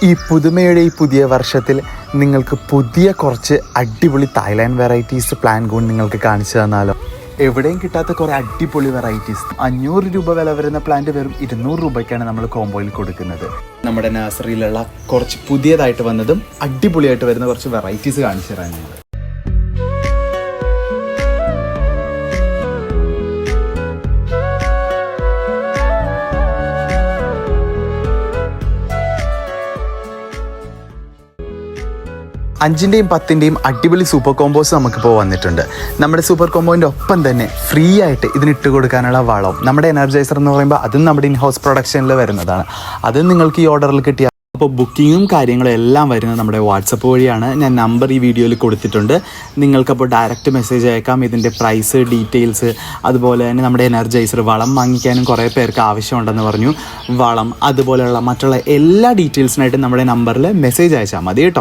ഈ പുതുമയുടെ ഈ പുതിയ വർഷത്തിൽ നിങ്ങൾക്ക് പുതിയ കുറച്ച് അടിപൊളി തായ്ലാൻഡ് വെറൈറ്റീസ് പ്ലാൻ കൂൺ നിങ്ങൾക്ക് കാണിച്ചു തന്നാലോ? എവിടെയും കിട്ടാത്ത കുറേ അടിപൊളി വെറൈറ്റീസ്. 500 രൂപ വില വരുന്ന പ്ലാന്റ് വെറും 200 രൂപയ്ക്കാണ് നമ്മൾ കോംബോയിൽ കൊടുക്കുന്നത്. നമ്മുടെ നഴ്സറിയിലുള്ള കുറച്ച് പുതിയതായിട്ട് വന്നതും അടിപൊളിയായിട്ട് വരുന്ന കുറച്ച് വെറൈറ്റീസ് കാണിച്ചു തരാൻ ഞങ്ങൾ. അഞ്ചിൻ്റെയും 10ൻ്റെയും അടിപൊളി സൂപ്പർ കോമ്പോസ് നമുക്കിപ്പോൾ വന്നിട്ടുണ്ട്. നമ്മുടെ സൂപ്പർ കോമ്പോൻ്റെ ഒപ്പം തന്നെ ഫ്രീ ആയിട്ട് ഇതിനിട്ട് കൊടുക്കാനുള്ള വളം, നമ്മുടെ എനർജൈസർ എന്ന് പറയുമ്പോൾ അതും നമ്മുടെ ഇൻ ഹൗസ് പ്രൊഡക്ഷനിൽ വരുന്നതാണ്. അതും നിങ്ങൾക്ക് ഈ ഓർഡറിൽ കിട്ടിയ. അപ്പോൾ ബുക്കിങ്ങും കാര്യങ്ങളും എല്ലാം വരുന്നത് നമ്മുടെ വാട്സപ്പ് വഴിയാണ്. ഞാൻ നമ്പർ ഈ വീഡിയോയിൽ കൊടുത്തിട്ടുണ്ട്. നിങ്ങൾക്കപ്പോൾ ഡയറക്റ്റ് മെസ്സേജ് അയക്കാം. ഇതിൻ്റെ പ്രൈസ്, ഡീറ്റെയിൽസ്, അതുപോലെ തന്നെ നമ്മുടെ എനർജൈസർ, വളം വാങ്ങിക്കാനും കുറേ പേർക്ക് ആവശ്യമുണ്ടെന്ന് പറഞ്ഞു. വളം അതുപോലെയുള്ള മറ്റുള്ള എല്ലാ ഡീറ്റെയിൽസിനായിട്ട് നമ്മുടെ നമ്പറിൽ മെസ്സേജ് അയച്ചാൽ മതി കേട്ടോ.